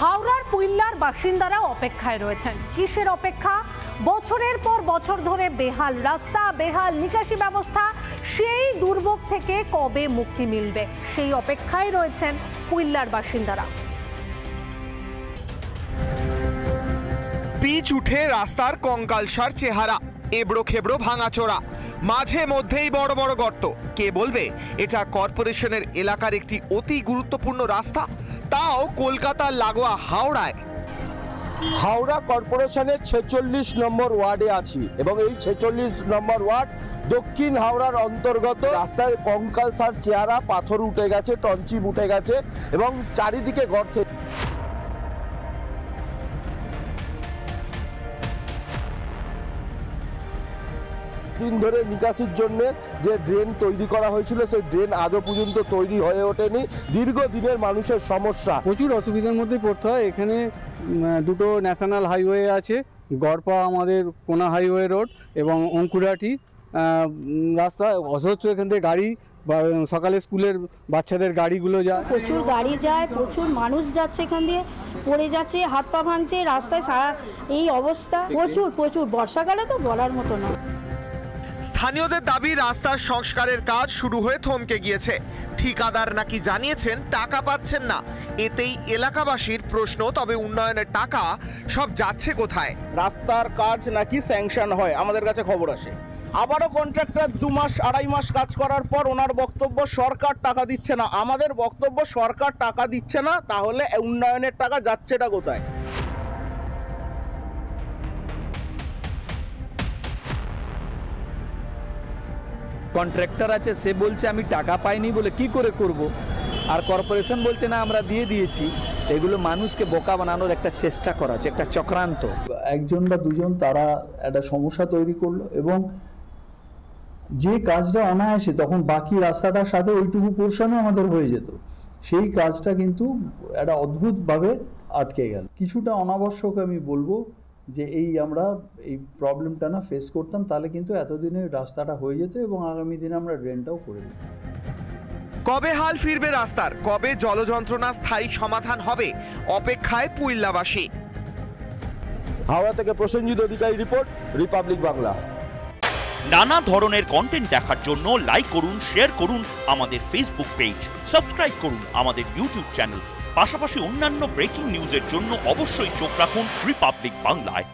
হাওড়ার পুইল্লার বাসিন্দারা অপেক্ষায় রয়েছেন। কিসের অপেক্ষা? বছরের পর বছর ধরে বেহাল রাস্তা, বেহাল নিকাশি ব্যবস্থা, সেই দুর্ভোগ থেকে কবে মুক্তি মিলবে সেই অপেক্ষায় রয়েছেন পুইল্লার বাসিন্দারা। পিচ উঠে রাস্তার কঙ্কালসার চেহারা, এবড়ো খেবড়ো ভাঙাচোরা, মাঝে মধ্যেই বড় বড় গর্ত। কে বলবে এটা কর্পোরেশনের এলাকার একটি অতি গুরুত্বপূর্ণ রাস্তা, তাও কলকাতার লাগোয়া হাওড়ায়। হাওড়া কর্পোরেশনের 46 নম্বর ওয়ার্ডে আছি এবং এই 46 নম্বর ওয়ার্ড দক্ষিণ হাওড়ার অন্তর্গত। রাস্তায় কঙ্কালসার চেহারা, পাথর উঠে গেছে, টঞ্চিপ উঠে গেছে এবং চারিদিকে গর্তে। দিন ধরে নিকাশির জন্য যে ড্রেন তৈরি করা হয়েছিল সেই ড্রেন আজও পর্যন্ত তৈরি হয়ে ওঠেনি। দীর্ঘদিনের মানুষের সমস্যা, প্রচুর অসুবিধার মধ্যে পড়তে হয়। এখানে দুটো ন্যাশনাল হাইওয়ে আছে, গড়পা আমাদের কোনা হাইওয়ে রোড এবং অঙ্কুরাটি রাস্তা। অথচ এখান থেকে গাড়ি বা সকালে স্কুলের বাচ্চাদের গাড়িগুলো যায়, প্রচুর গাড়ি যায়, প্রচুর মানুষ যাচ্ছে, এখান দিয়ে পড়ে যাচ্ছে, হাত পা ভাঙছে রাস্তায়। সারা এই অবস্থা প্রচুর প্রচুর বর্ষাকালে তো বলার মতো না। স্থানীয়দের দাবি রাস্তার সংস্কারের কাজ শুরু হয়ে থমকে গিয়েছে। ঠিকাদার নাকি জানিয়েছেন টাকা পাচ্ছেন না, এতেই এলাকাবাসীর প্রশ্ন। তবে উন্নয়নের টাকা সব যাচ্ছে কোথায়? রাস্তার কাজ নাকি স্যাংশন হয়, আমাদের কাছে খবর আসে। আবারও কন্ট্রাক্টর 2 মাস 2.5 মাস কাজ করার পর ওনার বক্তব্য সরকার টাকা দিচ্ছে না। আমাদের বক্তব্য সরকার টাকা দিচ্ছে না, তাহলে উন্নয়নের টাকা যাচ্ছেটা কোথায়? কন্ট্রাক্টর আছে, সে বলছে আমি টাকা পাইনি বলে কি করে করব, আর কর্পোরেশন বলছে না আমরা দিয়ে দিয়েছি। এগুলো মানুষকে বোকা বানানোর একটা চেষ্টা করা হচ্ছে, একটা চক্রান্ত। একজন বা দুজন তারা একটা সমস্যা তৈরি করলো এবং যে কাজটা অনায়াসে তখন বাকি রাস্তাটার সাথে ওইটুকু পোর্শনও আমাদের হয়ে যেত, সেই কাজটা কিন্তু একটা অদ্ভুতভাবে আটকে গেল। কিছুটা অনাবশ্যক আমি বলবো যে আমরা এই প্রবলেমটা না ফেস করতাম, তাহলে কিন্তু এতদিনে রাস্তাটা হয়ে যেত এবং আগামী দিনে আমরা ড্রেনটাও করে দিতাম। কবে হাল ফিরবে রাস্তার, কবে জলযন্ত্রণা স্থায়ী সমাধান হবে, অপেক্ষায় পুইল্লাবাসী। হাওড়া থেকে প্রসেনজিৎ অধিকারী রিপোর্ট, রিপাবলিক বাংলা। নানা ধরনের কন্টেন্ট দেখার জন্য লাইক করুন, শেয়ার করুন আমাদের ফেসবুক পেজ, সাবস্ক্রাইব করুন আমাদের ইউটিউব চ্যানেল। পাশাপাশি অন্যান্য ব্রেকিং নিউজের জন্য অবশ্যই চোখ রাখুন রিপাবলিক বাংলায়।